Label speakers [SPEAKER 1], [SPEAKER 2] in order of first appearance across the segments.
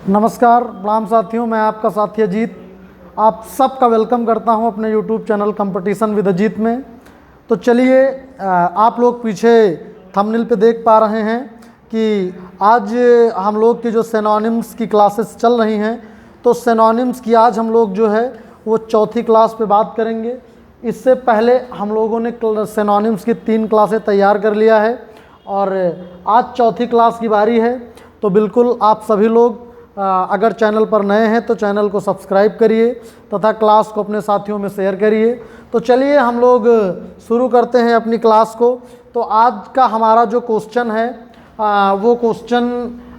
[SPEAKER 1] नमस्कार प्रणाम साथियों, मैं आपका साथी अजीत आप सबका वेलकम करता हूं अपने YouTube channel competition with Ajit में। तो चलिए, आप लोग पीछे थंबनेल पे देख पा रहे हैं कि आज हम लोग की जो सिनोनिम्स की क्लासेस चल रही हैं, तो सिनोनिम्स की आज हम लोग जो है वो चौथी क्लास पे बात करेंगे। इससे पहले हम लोगों ने सिनोनिम्स की 3 क्लासें तैयार कर लिया है और आज चौथी क्लास की बारी है। तो बिल्कुल आप सभी लोग अगर चैनल पर नए हैं तो चैनल को सब्सक्राइब करिए तथा क्लास को अपने साथियों में शेयर करिए। तो चलिए हम लोग शुरू करते हैं अपनी क्लास को। तो आज का हमारा जो क्वेश्चन है वो क्वेश्चन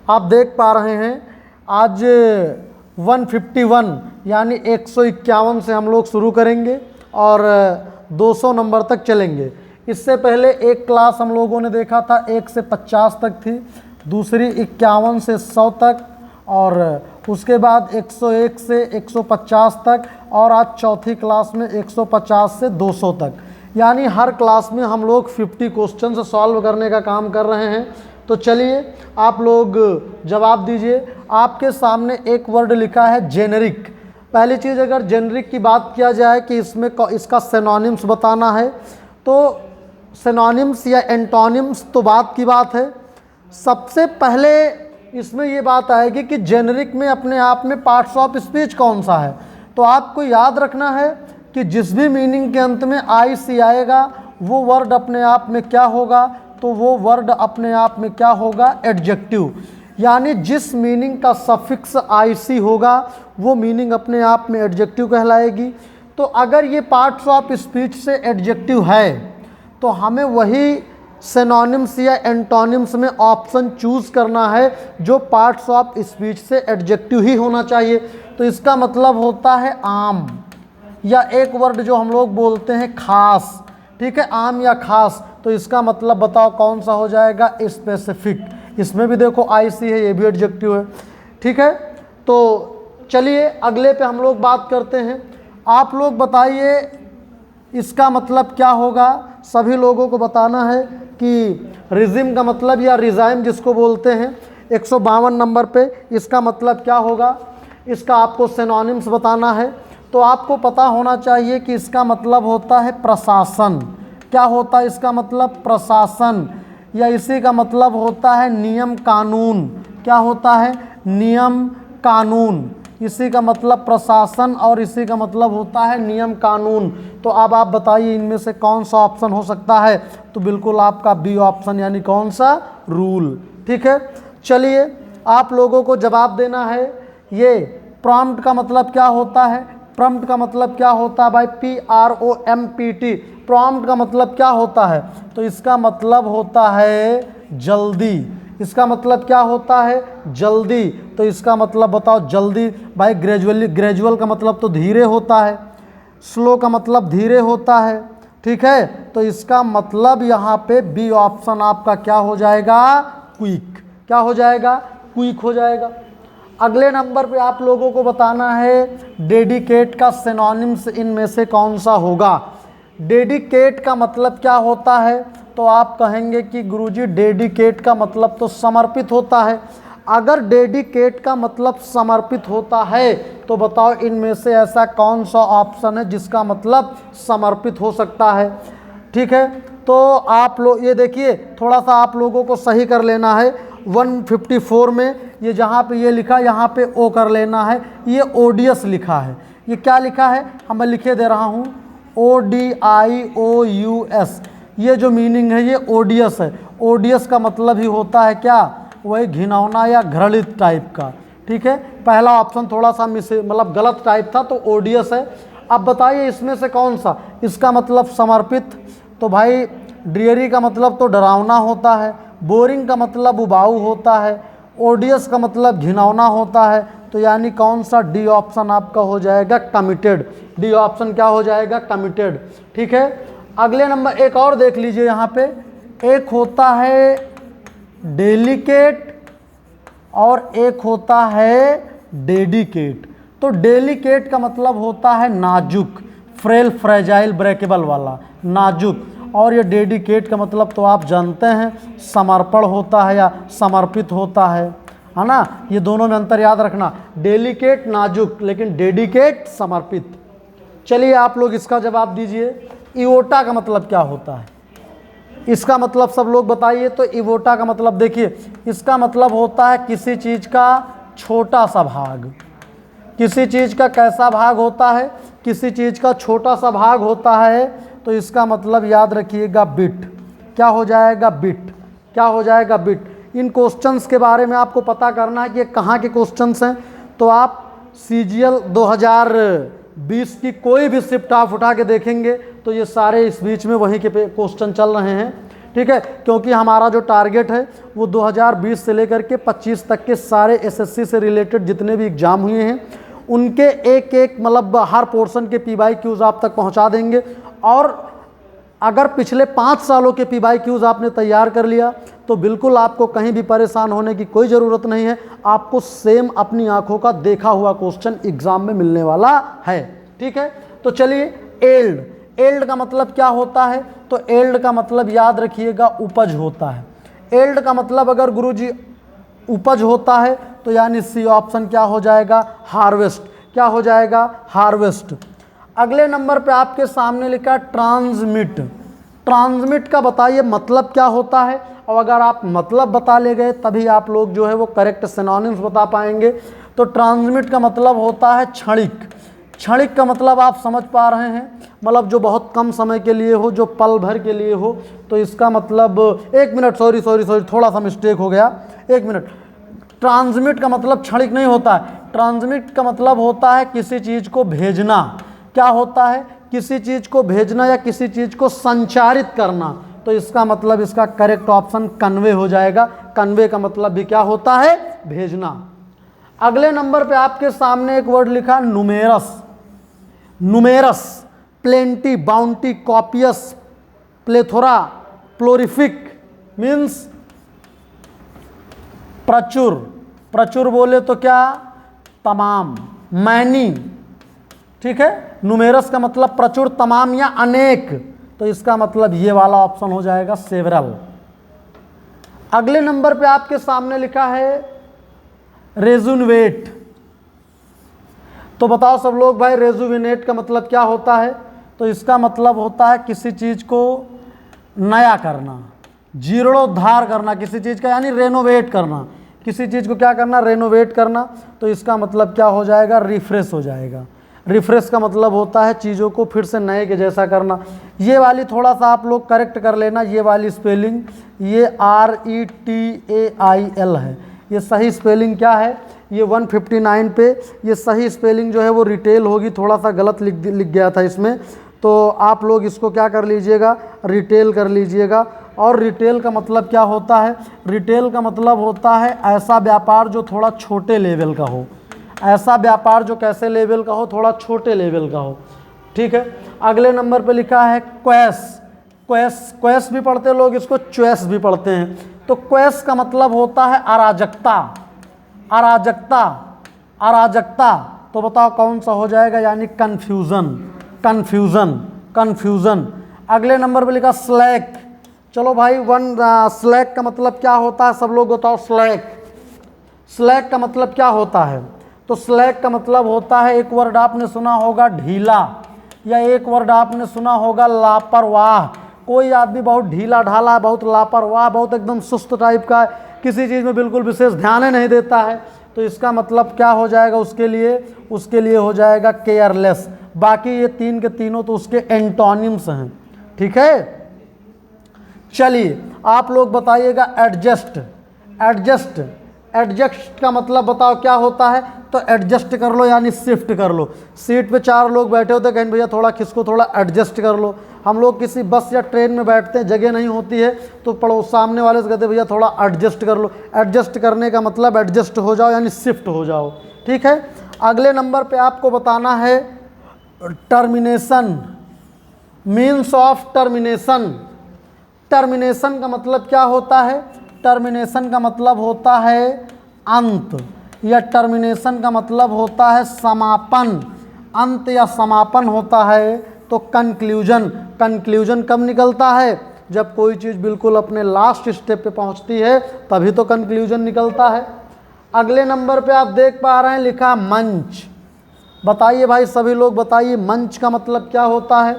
[SPEAKER 1] आप देख पा रहे हैं। आज 151 यानी 151 से हम लोग शुरू करेंगे और 200 नंबर तक चलेंगे। इससे पहले एक क्लास हम लोगों ने देखा था 1 से 50 तक थी, दूसरी 51 से 100 तक और उसके बाद 101 से 150 तक और आज चौथी क्लास में 150 से 200 तक। यानी हर क्लास में हम लोग 50 क्वेश्चन सॉल्व करने का काम कर रहे हैं। तो चलिए आप लोग जवाब दीजिए। आपके सामने एक वर्ड लिखा है जेनेरिक। पहली चीज़, अगर जेनेरिक की बात किया जाए कि इसमें इसका सिनोनिम्स बताना है, तो सिनोनिम्स या एंटोनिम्स तो बात की बात है। सबसे पहले इसमें ये बात आएगी कि जेनेरिक में अपने आप में पार्ट्स ऑफ स्पीच कौन सा है। तो आपको याद रखना है कि जिस भी मीनिंग के अंत में आई सी आएगा वो वर्ड अपने आप में क्या होगा, तो वो वर्ड अपने आप में क्या होगा, एडजेक्टिव। यानी जिस मीनिंग का सफिक्स आई सी होगा वो मीनिंग अपने आप में एडजेक्टिव कहलाएगी। तो अगर ये पार्ट्स ऑफ स्पीच से एडजेक्टिव है तो हमें वही सिनोनिम्स या एंटोनिम्स में ऑप्शन चूज़ करना है जो पार्ट्स ऑफ स्पीच से एडजेक्टिव ही होना चाहिए। तो इसका मतलब होता है आम, या एक वर्ड जो हम लोग बोलते हैं खास। ठीक है, आम या खास। तो इसका मतलब बताओ कौन सा हो जाएगा, स्पेसिफिक। इसमें भी देखो आई सी है, ये भी एडजेक्टिव है। ठीक है, तो चलिए अगले पे हम लोग बात करते हैं। आप लोग बताइए इसका मतलब क्या होगा। सभी लोगों को बताना है कि रिजिम का मतलब या रिजाइम जिसको बोलते हैं 152 नंबर पे इसका मतलब क्या होगा। इसका आपको सिनोनिम्स बताना है। तो आपको पता होना चाहिए कि इसका मतलब होता है प्रशासन। क्या होता है इसका मतलब, प्रशासन। या इसी का मतलब होता है नियम कानून। क्या होता है, नियम कानून। इसी का मतलब प्रशासन और इसी का मतलब होता है नियम कानून। तो अब आप बताइए इनमें से कौन सा ऑप्शन हो सकता है। तो बिल्कुल आपका बी ऑप्शन, यानी कौन सा, रूल। ठीक है, चलिए आप लोगों को जवाब देना है। ये प्रॉम्प्ट का मतलब क्या होता है। प्रॉम्प्ट का मतलब क्या होता है भाई, PROMPT। प्रॉम्प्ट का मतलब क्या होता है, तो इसका मतलब होता है जल्दी। इसका मतलब क्या होता है, जल्दी। तो इसका मतलब बताओ, जल्दी भाई। ग्रेजुअली, ग्रेजुअल का मतलब तो धीरे होता है, स्लो का मतलब धीरे होता है। ठीक है, तो इसका मतलब यहाँ पे बी ऑप्शन आपका क्या हो जाएगा, क्विक। क्या हो जाएगा, क्विक हो जाएगा। अगले नंबर पे आप लोगों को बताना है डेडिकेट का सिनोनिम्स इनमें से कौन सा होगा। डेडिकेट का मतलब क्या होता है, तो आप कहेंगे कि गुरुजी डेडिकेट का मतलब तो समर्पित होता है। अगर डेडिकेट का मतलब समर्पित होता है तो बताओ इनमें से ऐसा कौन सा ऑप्शन है जिसका मतलब समर्पित हो सकता है। ठीक है, तो आप लोग ये देखिए, थोड़ा सा आप लोगों को सही कर लेना है। 154 में ये जहाँ पे ये लिखा, यहाँ पे ओ कर लेना है। ये ओडियस लिखा है। ये क्या लिखा है, हम लिखे दे रहा हूँ, ODIOUS। ये जो मीनिंग है ये ओडियस है। ओडियस का मतलब ही होता है क्या, वही घिनौना या घृणित टाइप का। ठीक है, पहला ऑप्शन थोड़ा सा मतलब गलत टाइप था, तो ओडियस है। अब बताइए इसमें से कौन सा, इसका मतलब समर्पित। तो भाई ड्रियरी का मतलब तो डरावना होता है, बोरिंग का मतलब उबाऊ होता है, ओडियस का मतलब घिनौना होता है। तो यानी कौन सा, डी ऑप्शन आपका हो जाएगा कमिटेड। डी ऑप्शन क्या हो जाएगा, कमिटेड। ठीक है, अगले नंबर एक और देख लीजिए। यहाँ पे एक होता है डेलिकेट और एक होता है डेडिकेट। तो डेलिकेट का मतलब होता है नाजुक, फ्रेल, फ्रेजाइल, ब्रेकेबल वाला, नाजुक। और ये डेडिकेट का मतलब तो आप जानते हैं समर्पण होता है या समर्पित होता है। है ना, ये दोनों में अंतर याद रखना। डेलिकेट नाजुक, लेकिन डेडिकेट समर्पित। चलिए आप लोग इसका जवाब दीजिए। इवोटा का मतलब क्या होता है? इसका मतलब सब लोग बताइए। तो इवोटा का मतलब देखिए, इसका मतलब होता है किसी चीज़ का छोटा सा भाग। किसी चीज़ का कैसा भाग होता है? किसी चीज़ का छोटा सा भाग होता है। तो इसका मतलब याद रखिएगा बिट। क्या हो जाएगा? बिट। क्या हो जाएगा? बिट। इन क्वेश्चंस के बारे में आपको पता करना है कि ये कहाँ के क्वेश्चंस हैं। तो आप CGL 2020 की कोई भी शिफ्ट आप उठा के देखेंगे तो ये सारे इस बीच में वहीं के क्वेश्चन चल रहे हैं, ठीक है। क्योंकि हमारा जो टारगेट है वो 2020 से लेकर के 25 तक के सारे SSC से रिलेटेड जितने भी एग्ज़ाम हुए हैं उनके एक एक मतलब हर पोर्शन के PYQs आप तक पहुंचा देंगे। और अगर पिछले 5 सालों के PYQs आपने तैयार कर लिया तो बिल्कुल आपको कहीं भी परेशान होने की कोई ज़रूरत नहीं है। आपको सेम अपनी आंखों का देखा हुआ क्वेश्चन एग्ज़ाम में मिलने वाला है, ठीक है। तो चलिए, एल्ड। एल्ड का मतलब क्या होता है? तो एल्ड का मतलब याद रखिएगा उपज होता है। एल्ड का मतलब अगर गुरुजी उपज होता है तो यानी C ऑप्शन क्या हो जाएगा? हार्वेस्ट। क्या हो जाएगा? हार्वेस्ट। अगले नंबर पे आपके सामने लिखा ट्रांसमिट। ट्रांसमिट का बताइए मतलब क्या होता है? और अगर आप मतलब बता ले गए तभी आप लोग जो है वो करेक्ट सिनोनिम्स बता पाएंगे। तो ट्रांसमिट का मतलब होता है क्षणिक। क्षणिक का मतलब आप समझ पा रहे हैं, मतलब जो बहुत कम समय के लिए हो, जो पल भर के लिए हो। तो इसका मतलब, एक मिनट, सॉरी थोड़ा सा मिस्टेक हो गया, एक मिनट। ट्रांसमिट का मतलब क्षणिक नहीं होता है। ट्रांसमिट का मतलब होता है किसी चीज़ को भेजना। क्या होता है? किसी चीज़ को भेजना या किसी चीज़ को संचारित करना। तो इसका मतलब, इसका करेक्ट ऑप्शन कन्वे हो जाएगा। कन्वे का मतलब भी क्या होता है? भेजना। अगले नंबर पे आपके सामने एक वर्ड लिखा numerous. Numerous, plenty, bounty, copious, plethora, prolific means प्रचुर। प्रचुर बोले तो क्या? तमाम, मैनी, ठीक है। नुमेरस का मतलब प्रचुर, तमाम या अनेक। तो इसका मतलब ये वाला ऑप्शन हो जाएगा सेवरल। अगले नंबर पे आपके सामने लिखा है रेजुनवेट। तो बताओ सब लोग भाई, रेजुविनेट का मतलब क्या होता है? तो इसका मतलब होता है किसी चीज़ को नया करना, जीर्णोद्धार करना किसी चीज़ का, यानी रेनोवेट करना। किसी चीज़ को क्या करना? रेनोवेट करना। तो इसका मतलब क्या हो जाएगा? रिफ्रेश हो जाएगा। रिफ्रेश का मतलब होता है चीज़ों को फिर से नए के जैसा करना। ये वाली थोड़ा सा आप लोग करेक्ट कर लेना, ये वाली स्पेलिंग, ये RETAIL है। ये सही स्पेलिंग क्या है? ये 159 पे ये सही स्पेलिंग जो है वो रिटेल होगी। थोड़ा सा गलत लिख गया था इसमें, तो आप लोग इसको क्या कर लीजिएगा? रिटेल कर लीजिएगा। और रिटेल का मतलब क्या होता है? रिटेल का मतलब होता है ऐसा व्यापार जो थोड़ा छोटे लेवल का हो। ऐसा व्यापार जो कैसे लेवल का हो? थोड़ा छोटे लेवल का हो, ठीक है। अगले नंबर पे लिखा है क्वेस। क्वेस, क्वेस भी पढ़ते लोग, इसको च्वेस भी पढ़ते हैं। तो क्वेस का मतलब होता है अराजकता। अराजकता, अराजकता। तो बताओ कौन सा हो जाएगा? यानी कन्फ्यूज़न, कन्फ्यूज़न, कन्फ्यूज़न। अगले नंबर पे लिखा स्लैक। चलो भाई, स्लैक का मतलब क्या होता है? सब लोग बताओ स्लैक। स्लैक का मतलब क्या होता है? तो स्लैक का मतलब होता है, एक वर्ड आपने सुना होगा ढीला, या एक वर्ड आपने सुना होगा लापरवाह। कोई आदमी बहुत ढीला ढाला है, बहुत लापरवाह, बहुत एकदम सुस्त टाइप का है, किसी चीज़ में बिल्कुल विशेष ध्यान ही नहीं देता है। तो इसका मतलब क्या हो जाएगा उसके लिए? उसके लिए हो जाएगा केयरलेस। बाकी ये तीन के तीनों तो उसके एंटोनिम्स हैं, ठीक है। चलिए आप लोग बताइएगा एडजस्ट। एडजस्ट, एडजस्ट का मतलब बताओ क्या होता है? तो एडजस्ट कर लो यानी शिफ्ट कर लो। सीट पे 4 लोग बैठे होते, कहीं भैया थोड़ा खिसको, थोड़ा एडजस्ट कर लो। हम लोग किसी बस या ट्रेन में बैठते हैं, जगह नहीं होती है, तो पड़ो सामने वाले से कहते भैया थोड़ा एडजस्ट कर लो। एडजस्ट करने का मतलब एडजस्ट हो जाओ यानी शिफ्ट हो जाओ, ठीक है। अगले नंबर पे आपको बताना है termination, means of termination. Termination का मतलब क्या होता है? टर्मिनेशन का मतलब होता है अंत, या टर्मिनेशन का मतलब होता है समापन। अंत या समापन होता है। तो कंक्लूजन, कंक्लूजन कब निकलता है? जब कोई चीज़ बिल्कुल अपने लास्ट स्टेप पे पहुंचती है तभी तो कंक्लूजन निकलता है। अगले नंबर पे आप देख पा रहे हैं लिखा मंच। बताइए भाई सभी लोग बताइए मंच का मतलब क्या होता है।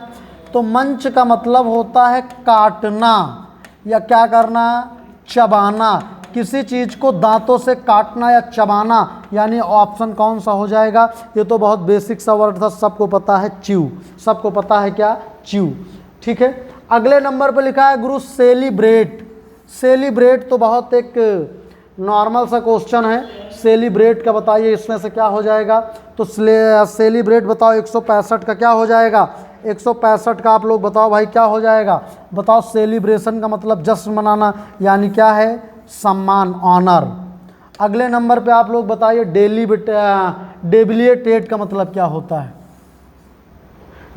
[SPEAKER 1] तो मंच का मतलब होता है काटना या क्या करना, चबाना, किसी चीज़ को दांतों से काटना या चबाना, यानी ऑप्शन कौन सा हो जाएगा। ये तो बहुत बेसिक सा वर्ड था, सबको पता है च्यू, सबको पता है क्या, च्यू। ठीक है, अगले नंबर पे लिखा है गुरु सेलिब्रेट। सेलिब्रेट तो बहुत एक नॉर्मल सा क्वेश्चन है, सेलिब्रेट का बताइए इसमें से क्या हो जाएगा। तो सेलिब्रेट बताओ 165 का क्या हो जाएगा, 165 का आप लोग बताओ भाई क्या हो जाएगा। बताओ सेलिब्रेशन का मतलब जश्न मनाना, यानी क्या है, सम्मान, ऑनर। अगले नंबर पे आप लोग बताइए डेबिलिटेट का मतलब क्या होता है।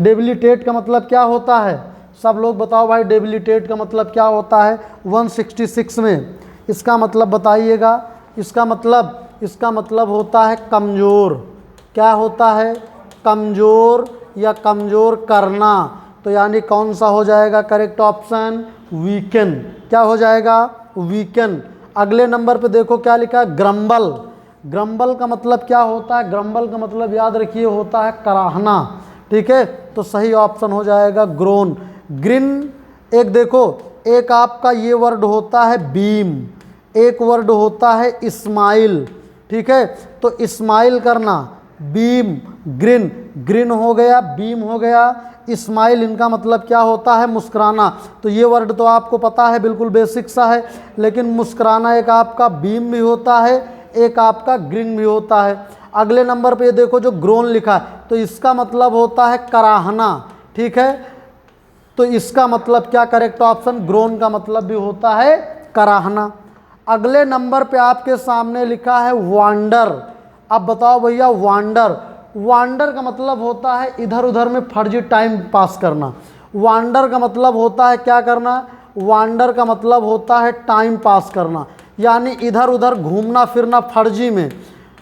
[SPEAKER 1] डेबिलिटेट का मतलब क्या होता है, सब लोग बताओ भाई डेबिलिटेट का मतलब क्या होता है। 166 में इसका मतलब बताइएगा। इसका मतलब होता है कमज़ोर। क्या होता है, कमज़ोर या कमज़ोर करना। तो यानी कौन सा हो जाएगा करेक्ट ऑप्शन, वीकन। क्या हो जाएगा, वीकन। अगले नंबर पे देखो क्या लिखा है, ग्रम्बल। ग्रम्बल का मतलब क्या होता है, ग्रम्बल का मतलब याद रखिए होता है कराहना। ठीक है, तो सही ऑप्शन हो जाएगा ग्रोन। ग्रिन, एक देखो, एक आपका ये वर्ड होता है बीम, एक वर्ड होता है स्माइल। ठीक है, तो स्माइल करना, बीम, ग्रिन, ग्रिन हो गया, बीम हो गया, स्माइल इनका मतलब क्या होता है, मुस्कुराना। तो ये वर्ड तो आपको पता है, बिल्कुल बेसिक सा है, लेकिन मुस्कुराना एक आपका बीम भी होता है, एक आपका ग्रिन भी होता है। अगले नंबर पे ये देखो जो ग्रोन लिखा है, तो इसका मतलब होता है कराहना। ठीक है, तो इसका मतलब क्या करेक्ट ऑप्शन, ग्रोन का मतलब भी होता है कराहना। अगले नंबर पे आपके सामने लिखा है वांडर। अब बताओ भैया वांडर, वांडर का मतलब होता है इधर उधर में फर्जी टाइम पास करना। वांडर का मतलब होता है क्या करना, वांडर का मतलब होता है टाइम पास करना, यानी इधर उधर घूमना फिरना फर्जी में।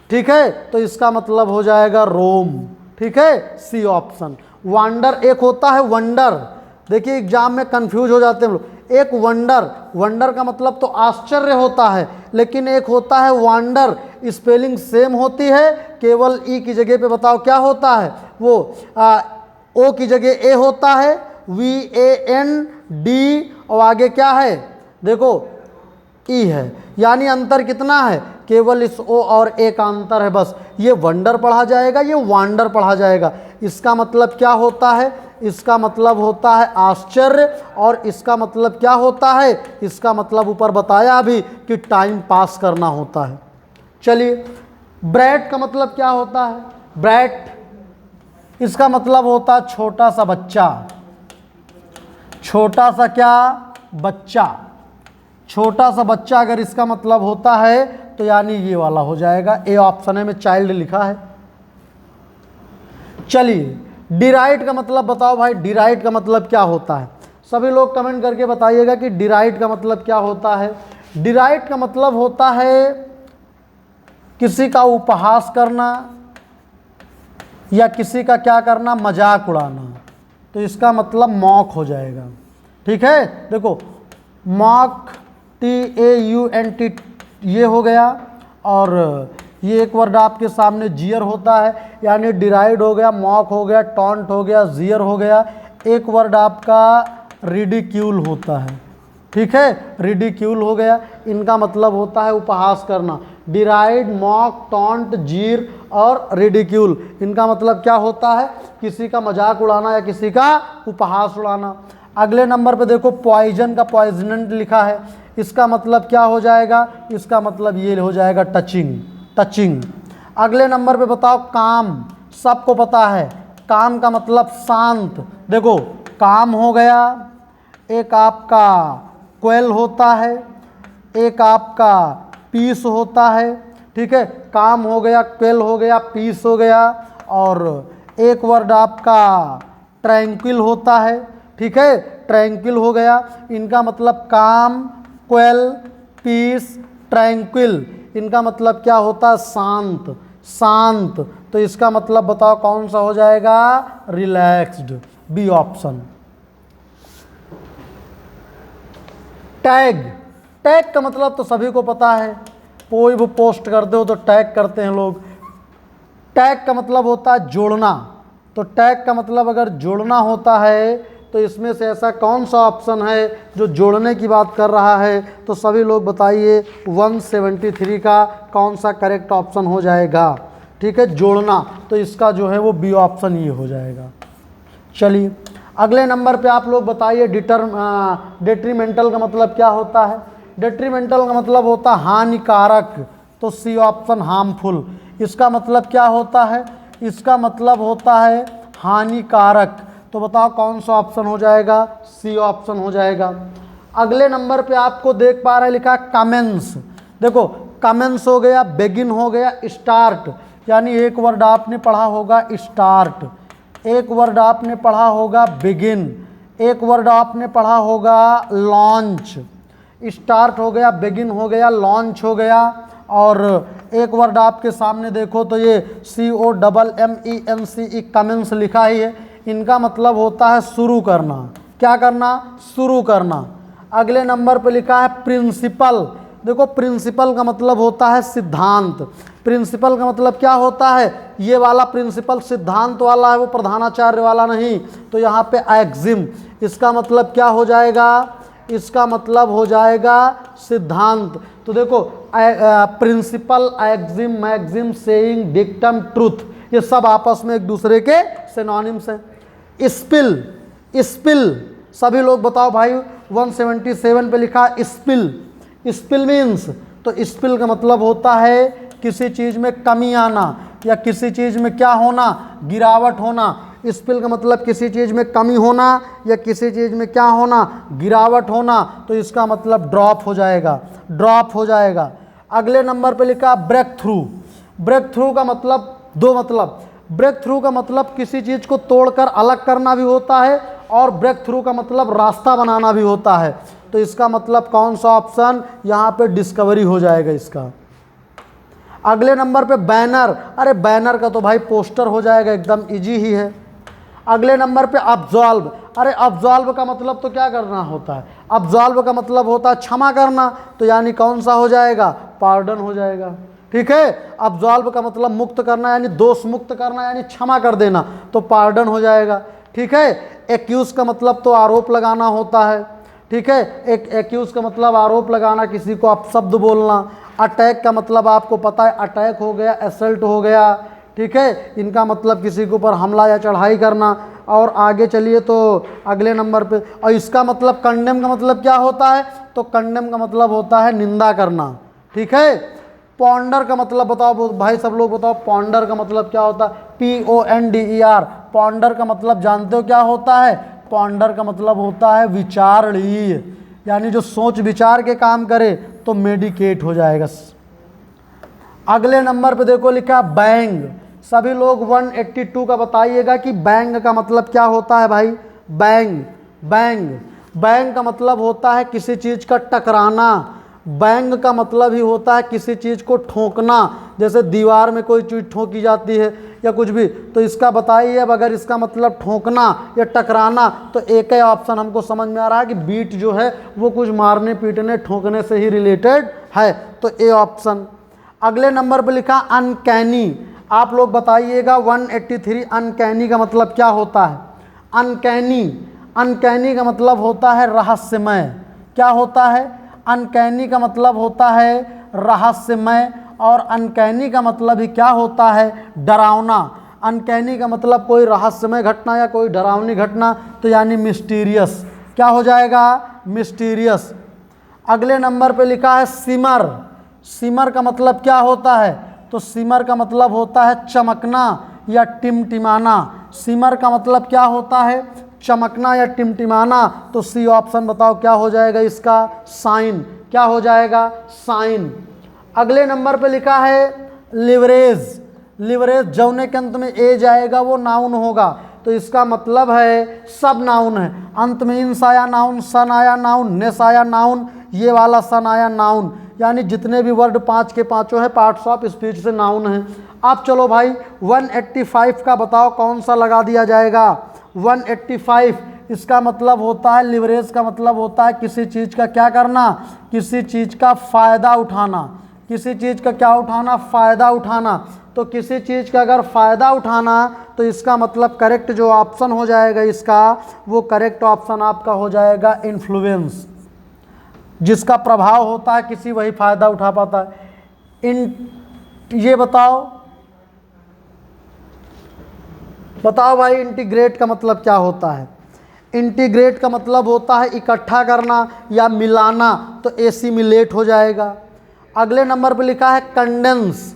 [SPEAKER 1] ठीक है, तो इसका मतलब हो जाएगा रोम। ठीक है, सी ऑप्शन। वांडर एक होता है वंडर, देखिए एग्जाम में कंफ्यूज हो जाते हैं लोग। एक वंडर, वंडर का मतलब तो आश्चर्य होता है, लेकिन एक होता है वांडर, स्पेलिंग सेम होती है, केवल ई की जगह पे बताओ क्या होता है, वो ओ की जगह ए होता है, VAND, और आगे क्या है देखो ई है, यानी अंतर कितना है, केवल इस ओ और ए का अंतर है बस। ये वंडर पढ़ा जाएगा, ये वांडर पढ़ा जाएगा। इसका मतलब क्या होता है, इसका मतलब होता है आश्चर्य, और इसका मतलब क्या होता है, इसका मतलब ऊपर बताया अभी कि टाइम पास करना होता है। चलिए, ब्रैट का मतलब क्या होता है, ब्रैट, इसका मतलब होता है छोटा सा बच्चा। छोटा सा क्या, बच्चा, छोटा सा बच्चा अगर इसका मतलब होता है तो यानी ये वाला हो जाएगा, ए ऑप्शन है में चाइल्ड लिखा है। चलिए, डिराइट का मतलब बताओ भाई, डिराइट का मतलब क्या होता है। सभी लोग कमेंट करके बताइएगा कि डिराइट का मतलब क्या होता है। डिराइट का मतलब होता है किसी का उपहास करना या किसी का क्या करना, मजाक उड़ाना। तो इसका मतलब मॉक हो जाएगा। ठीक है, देखो मॉक, TAUNT, ये हो गया, और ये एक वर्ड आपके सामने जियर होता है, यानी डिराइड हो गया, मॉक हो गया, टॉन्ट हो गया, जियर हो गया। एक वर्ड आपका रिडिक्यूल होता है। ठीक है, रिडिक्यूल हो गया, इनका मतलब होता है उपहास करना। डिराइड, मॉक, टॉन्ट, जीर और रिडिक्यूल, इनका मतलब क्या होता है, किसी का मजाक उड़ाना या किसी का उपहास उड़ाना। अगले नंबर पे देखो पॉइजन का पॉइजनेंट लिखा है, इसका मतलब क्या हो जाएगा, इसका मतलब ये हो जाएगा टचिंग, टचिंग। अगले नंबर पे बताओ काम, सबको पता है काम का मतलब शांत। देखो काम हो गया, एक आपका क्वेल होता है, एक आपका पीस होता है। ठीक है, काम हो गया, क्वेल हो गया, पीस हो गया, और एक वर्ड आपका ट्रैंक्विल होता है। ठीक है, ट्रैंक्विल हो गया, इनका मतलब काम, क्वेल, पीस, ट्रैंक्विल, इनका मतलब क्या होता है, शांत, शांत। तो इसका मतलब बताओ कौन सा हो जाएगा, relaxed, B option. Tag, tag का मतलब तो सभी को पता है, कोई भी पोस्ट करते हो तो टैग करते हैं लोग। टैग का मतलब होता है जोड़ना। तो टैग का मतलब अगर जोड़ना होता है तो इसमें से ऐसा कौन सा ऑप्शन है जो जोड़ने की बात कर रहा है? तो सभी लोग बताइए 173 का कौन सा करेक्ट ऑप्शन हो जाएगा? ठीक है, जोड़ना। तो इसका जो है वो बी ऑप्शन ये हो जाएगा। चलिए अगले नंबर पे आप लोग बताइए डेट्रीमेंटल का मतलब क्या होता है? डेट्रीमेंटल का मतलब होता है हानिकारक। तो सी ऑप्शन हार्मफुल। इसका मतलब क्या होता है? इसका मतलब होता है हानिकारक। तो बताओ कौन सा ऑप्शन हो जाएगा? सी ऑप्शन हो जाएगा। अगले नंबर पे आपको देख पा रहे लिखा कमेंस। देखो कमेंस हो गया, बेगिन हो गया, स्टार्ट। यानी एक वर्ड आपने पढ़ा होगा स्टार्ट, एक वर्ड आपने पढ़ा होगा बिगिन, एक वर्ड आपने पढ़ा होगा लॉन्च। स्टार्ट हो गया, बिगिन हो गया, लॉन्च हो गया। और एक वर्ड आपके सामने देखो तो ये COMMENCE कमेंस लिखा ही है। इनका मतलब होता है शुरू करना। क्या करना? शुरू करना। अगले नंबर पे लिखा है प्रिंसिपल। देखो प्रिंसिपल का मतलब होता है सिद्धांत। प्रिंसिपल का मतलब क्या होता है? ये वाला प्रिंसिपल सिद्धांत वाला है, वो प्रधानाचार्य वाला नहीं। तो यहाँ पे एक्जिम। इसका मतलब क्या हो जाएगा? इसका मतलब हो जाएगा सिद्धांत। तो देखो principle, axiom, maxim, saying, dictum, truth, ये सब आपस में एक दूसरे के सिनोनिम्स हैं। स्पिल, स्पिल, सभी लोग बताओ भाई 177 पे लिखा स्पिल। स्पिल मीन्स, तो स्पिल का मतलब होता है किसी चीज़ में कमी आना या किसी चीज़ में क्या होना? गिरावट होना। स्पिल का मतलब किसी चीज़ में कमी होना या किसी चीज़ में क्या होना? गिरावट होना। तो इसका मतलब ड्रॉप हो जाएगा, ड्रॉप हो जाएगा। अगले नंबर पे लिखा ब्रेक थ्रू। ब्रेक थ्रू का मतलब दो मतलब। ब्रेक थ्रू का मतलब किसी चीज़ को तोड़कर अलग करना भी होता है और ब्रेक थ्रू का मतलब रास्ता बनाना भी होता है। तो इसका मतलब कौन सा ऑप्शन? यहाँ पे डिस्कवरी हो जाएगा इसका। अगले नंबर पे बैनर। अरे बैनर का तो भाई पोस्टर हो जाएगा, एकदम इजी ही है। अगले नंबर पे अब्जॉल्व। अरे अब्जॉल्व का मतलब तो क्या करना होता है? अब्जॉल्व का मतलब होता है क्षमा करना। तो यानी कौन सा हो जाएगा? पार्डन हो जाएगा। ठीक है, अब्जॉल्व का मतलब मुक्त करना, यानी दोष मुक्त करना, यानी क्षमा कर देना। तो पार्डन हो जाएगा। ठीक है, एक्यूज का मतलब तो आरोप लगाना होता है। ठीक है, एक एक्यूज का मतलब आरोप लगाना, किसी को अपशब्द बोलना। अटैक का मतलब आपको पता है, अटैक हो गया, असल्ट हो गया। ठीक है, इनका मतलब किसी के ऊपर हमला या चढ़ाई करना। और आगे चलिए तो अगले नंबर पे, और इसका मतलब कंडेम का मतलब क्या होता है? तो कंडेम का मतलब होता है निंदा करना। ठीक है, पॉन्डर का मतलब बताओ भाई, सब लोग बताओ पॉन्डर का मतलब क्या होता है? PONDER। पॉन्डर का मतलब जानते हो क्या होता है? पॉन्डर का मतलब होता है विचारणीय, यानी जो सोच विचार के काम करे। तो मेडिकेट हो जाएगा। अगले नंबर पे देखो लिखा बैंग। सभी लोग 182 का बताइएगा कि बैंग का मतलब क्या होता है भाई? बैंग, बैंग, बैंग का मतलब होता है किसी चीज़ का टकराना। बैंग का मतलब ही होता है किसी चीज़ को ठोकना। जैसे दीवार में कोई चीज़ ठोकी जाती है या कुछ भी, तो इसका बताइए अब अगर इसका मतलब ठोकना या टकराना, तो एक ही ऑप्शन हमको समझ में आ रहा है कि बीट जो है वो कुछ मारने पीटने ठोकने से ही रिलेटेड है। तो ए ऑप्शन। अगले नंबर पर लिखा अनकैनी। आप लोग बताइएगा 183 अनकैनी का मतलब क्या होता है? अनकैनी, अनकैनी का मतलब होता है रहस्यमय। क्या होता है? अनकैनी का मतलब होता है रहस्यमय। और अनकैनी का मतलब ही क्या होता है? डरावना। अनकैनी का मतलब कोई रहस्यमय घटना या कोई डरावनी घटना, तो यानी मिस्टीरियस। क्या हो जाएगा? मिस्टीरियस। अगले नंबर पे लिखा है सिमर। सिमर का मतलब क्या होता है? तो सिमर का मतलब होता है चमकना या टिमटिमाना। सिमर का मतलब क्या होता है? चमकना या टिमटिमाना। तो सी ऑप्शन बताओ क्या हो जाएगा इसका? साइन। क्या हो जाएगा? साइन। अगले नंबर पे लिखा है लिवरेज। लिवरेज जौने के अंत में ए जाएगा वो नाउन होगा। तो इसका मतलब है सब नाउन है। अंत में इंस आया नाउन, सन आया नाउन, नेस आया नाउन, ये वाला सन आया नाउन। यानी जितने भी वर्ड 5 के पाँचों हैं पार्ट्स ऑफ स्पीच से नाउन हैं। अब चलो भाई 185 का बताओ कौन सा लगा दिया जाएगा? 185 इसका मतलब होता है लिवरेज का मतलब होता है किसी चीज़ का क्या करना? किसी चीज़ का फ़ायदा उठाना। किसी चीज़ का क्या उठाना, फ़ायदा उठाना। तो किसी चीज़ का अगर फ़ायदा उठाना तो इसका मतलब करेक्ट जो ऑप्शन हो जाएगा इसका, वो करेक्ट ऑप्शन आपका हो जाएगा इन्फ्लुएंस। जिसका प्रभाव होता है किसी, वही फ़ायदा उठा पाता है। ये बताओ भाई, इंटीग्रेट का मतलब क्या होता है? इंटीग्रेट का मतलब होता है इकट्ठा करना या मिलाना, तो एसिमिलेट हो जाएगा। अगले नंबर पे लिखा है कंडेंस।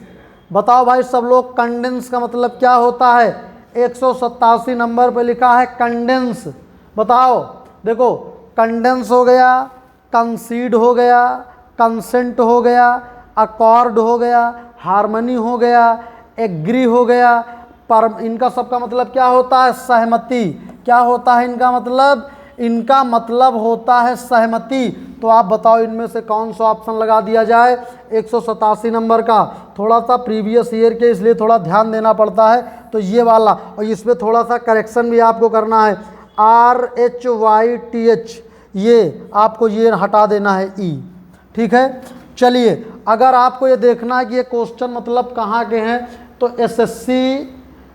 [SPEAKER 1] बताओ भाई सब लोग, कंडेंस का मतलब क्या होता है? 187 नंबर पे लिखा है कंडेंस। बताओ, देखो कंडेंस हो गया, कंसीड हो गया, कंसेंट हो गया, अकॉर्ड हो गया, हार्मनी हो गया, एग्री हो गया, पर इनका सबका मतलब क्या होता है? सहमति। क्या होता है इनका मतलब? इनका मतलब होता है सहमति। तो आप बताओ इनमें से कौन सा ऑप्शन लगा दिया जाए 187 नंबर का? थोड़ा सा प्रीवियस ईयर के इसलिए थोड़ा ध्यान देना पड़ता है, तो ये वाला, और इसमें थोड़ा सा करेक्शन भी आपको करना है। RHYTH ये आपको ये हटा देना है ई, ठीक है। चलिए, अगर आपको ये देखना है कि ये क्वेश्चन मतलब कहाँ के हैं, तो SSC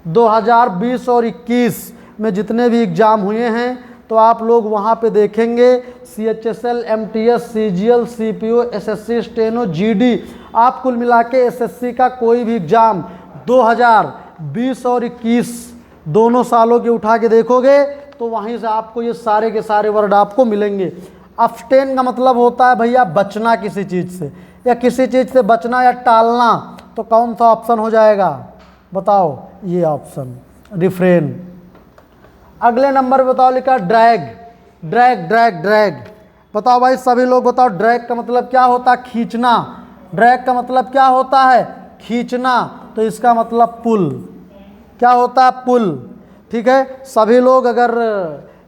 [SPEAKER 1] 2020 और 21 में जितने भी एग्ज़ाम हुए हैं तो आप लोग वहाँ पे देखेंगे CHSL, MTS, CGL, CPO, SSC, steno, GD, आप कुल मिला के SSC का कोई भी एग्ज़ाम 2020 और 21 दोनों सालों के उठा के देखोगे तो वहीं से आपको ये सारे के सारे वर्ड आपको मिलेंगे। अब्सटेन का मतलब होता है भैया बचना किसी चीज़ से, या किसी चीज़ से बचना या टालना। तो कौन सा ऑप्शन हो जाएगा? बताओ, ये ऑप्शन रिफ्रेन। अगले नंबर पे बताओ लिखा ड्रैग। ड्रैग ड्रैग ड्रैग, बताओ भाई सभी लोग बताओ, ड्रैग का मतलब क्या होता है? खींचना। ड्रैग का मतलब क्या होता है? खींचना। तो इसका मतलब पुल। क्या होता है? पुल। ठीक है, सभी लोग अगर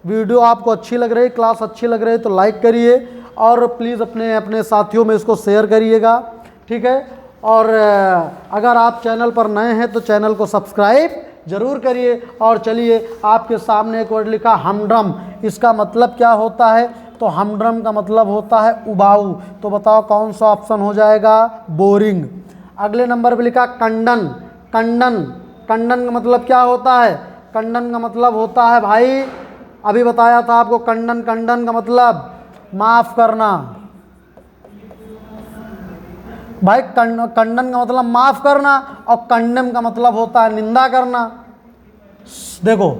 [SPEAKER 1] वीडियो आपको अच्छी लग रही, क्लास अच्छी लग रही तो लाइक करिए और प्लीज़ अपने अपने साथियों में इसको शेयर करिएगा, ठीक है। और अगर आप चैनल पर नए हैं तो चैनल को सब्सक्राइब जरूर करिए। और चलिए, आपके सामने एक वर्ड लिखा हमड्रम। इसका मतलब क्या होता है? तो हमड्रम का मतलब होता है उबाऊ। तो बताओ कौन सा ऑप्शन हो जाएगा? बोरिंग। अगले नंबर पे लिखा कंडन। कंडन, कंडन का मतलब क्या होता है? कंडन का मतलब होता है भाई, अभी बताया था आपको, कंडन, कंडन का मतलब माफ़ करना। भाई कंडन का मतलब माफ़ करना, और कंडेम का मतलब होता है निंदा करना। देखो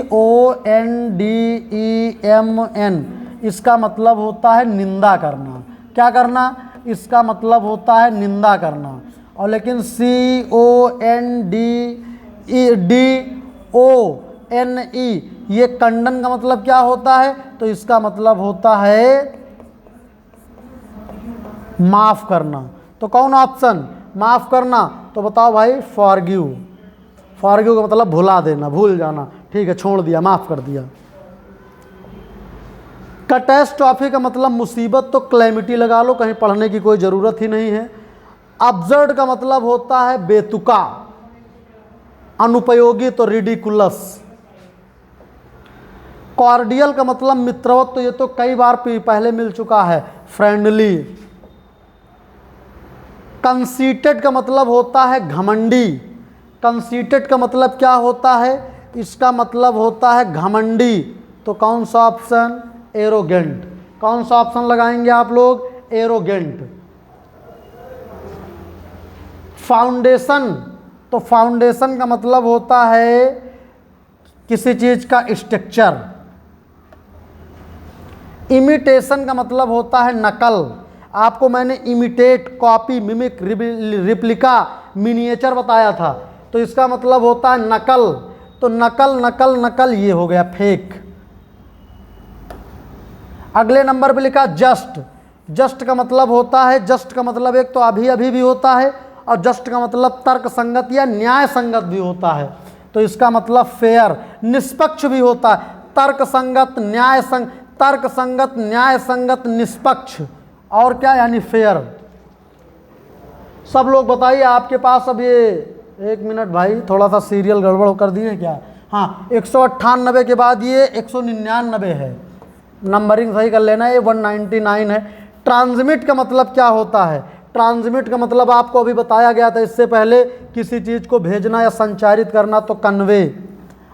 [SPEAKER 1] CONDEMN, इसका मतलब होता है निंदा करना। क्या करना? इसका मतलब होता है निंदा करना। और लेकिन CONDONE, ये कंडन का मतलब क्या होता है? तो इसका मतलब होता है माफ़ करना। तो कौन ऑप्शन? माफ़ करना। तो बताओ भाई फॉरगिव। फॉरगिव का मतलब भुला देना, भूल जाना, ठीक है, छोड़ दिया, माफ़ कर दिया। कैटास्ट्रॉफी का मतलब मुसीबत, तो क्लैमिटी लगा लो, कहीं पढ़ने की कोई ज़रूरत ही नहीं है। अब्सर्ड का मतलब होता है बेतुका, अनुपयोगी, तो रिडिकुलस। कॉर्डियल का मतलब मित्रवत, तो ये तो कई बार पहले मिल चुका है, फ्रेंडली। कंसीटेड का मतलब होता है घमंडी। कंसीटेड का मतलब क्या होता है? इसका मतलब होता है घमंडी। तो कौन सा ऑप्शन? एरोगेंट। कौन सा ऑप्शन लगाएंगे आप लोग? एरोगेंट। फाउंडेशन, तो फाउंडेशन का मतलब होता है किसी चीज का स्ट्रक्चर। इमिटेशन का मतलब होता है नकल। आपको मैंने imitate, copy, mimic, replica, miniature बताया था, तो इसका मतलब होता है नकल। तो नकल नकल नकल, ये हो गया फेक। अगले नंबर पे लिखा जस्ट। जस्ट का मतलब होता है, जस्ट का मतलब एक तो अभी अभी भी होता है, और जस्ट का मतलब तर्क संगत या न्याय संगत भी होता है। तो इसका मतलब फेयर, निष्पक्ष भी होता है। तर्क संगत, न्याय तर्क संगत, न्याय संगत, निष्पक्ष, और क्या यानी फेयर। सब लोग बताइए आपके पास अब ये, एक मिनट भाई, थोड़ा सा सीरियल गड़बड़ कर दिए क्या? हाँ, 198 के बाद ये 199 है, नंबरिंग सही कर लेना, ये 199 है। ट्रांसमिट का मतलब क्या होता है? ट्रांसमिट का मतलब आपको अभी बताया गया था इससे पहले, किसी चीज़ को भेजना या संचारित करना, तो कन्वे।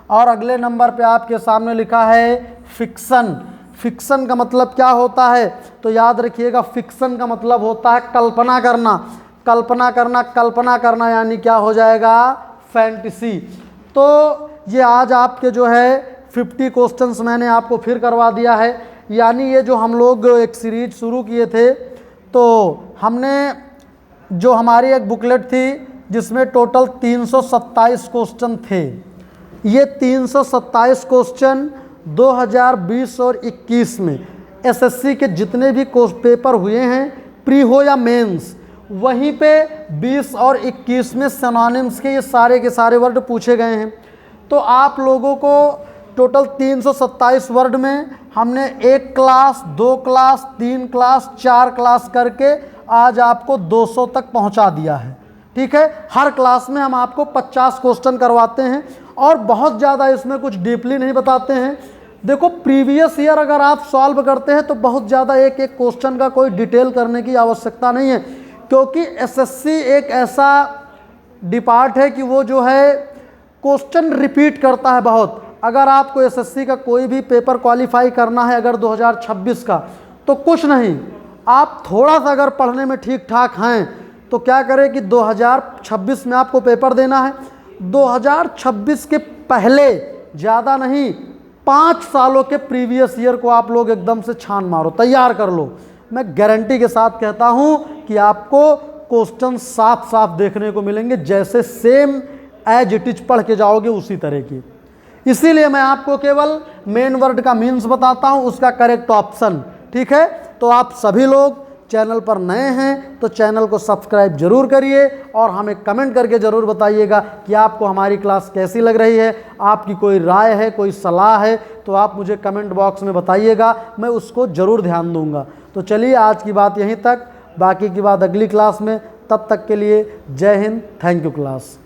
[SPEAKER 1] और अगले नंबर पे आपके सामने लिखा है फिक्शन। फिक्शन का मतलब क्या होता है? तो याद रखिएगा, फिक्शन का मतलब होता है कल्पना करना। कल्पना करना, कल्पना करना यानी क्या हो जाएगा? फैंटेसी। तो ये आज आपके जो है 50 क्वेश्चंस मैंने आपको फिर करवा दिया है। यानी ये जो हम लोग एक सीरीज शुरू किए थे, तो हमने जो हमारी एक बुकलेट थी जिसमें टोटल 327 क्वेश्चन थे, ये 327 क्वेश्चन 2020 और 21 में एसएससी के जितने भी पेपर हुए हैं, प्री हो या मेंस, वहीं पे 20 और 21 में सिनोनिम्स के ये सारे के सारे वर्ड पूछे गए हैं। तो आप लोगों को टोटल 327 वर्ड में हमने 1 क्लास, 2 क्लास, 3 क्लास, 4 क्लास करके आज आपको 200 तक पहुंचा दिया है। ठीक है, हर क्लास में हम आपको 50 क्वेश्चन करवाते हैं और बहुत ज़्यादा इसमें कुछ डीपली नहीं बताते हैं। देखो, प्रीवियस ईयर अगर आप सॉल्व करते हैं तो बहुत ज़्यादा एक एक क्वेश्चन का कोई डिटेल करने की आवश्यकता नहीं है, क्योंकि एसएससी एक ऐसा डिपार्ट है कि वो जो है क्वेश्चन रिपीट करता है बहुत। अगर आपको एसएससी का कोई भी पेपर क्वालिफाई करना है अगर 2026 का, तो कुछ नहीं, आप थोड़ा सा अगर पढ़ने में ठीक ठाक हैं तो क्या करें कि 2026 में आपको पेपर देना है। 2026 के पहले, ज़्यादा नहीं, 5 सालों के प्रीवियस ईयर को आप लोग एकदम से छान मारो, तैयार कर लो। मैं गारंटी के साथ कहता हूं कि आपको क्वेश्चन साफ साफ देखने को मिलेंगे, जैसे सेम एज इट इज पढ़ के जाओगे उसी तरह की। इसीलिए मैं आपको केवल मेन वर्ड का मीन्स बताता हूं, उसका करेक्ट ऑप्शन। ठीक है, तो आप सभी लोग चैनल पर नए हैं तो चैनल को सब्सक्राइब जरूर करिए और हमें कमेंट करके ज़रूर बताइएगा कि आपको हमारी क्लास कैसी लग रही है। आपकी कोई राय है, कोई सलाह है तो आप मुझे कमेंट बॉक्स में बताइएगा, मैं उसको ज़रूर ध्यान दूंगा। तो चलिए, आज की बात यहीं तक, बाकी की बात अगली क्लास में। तब तक के लिए जय हिंद, थैंक यू क्लास।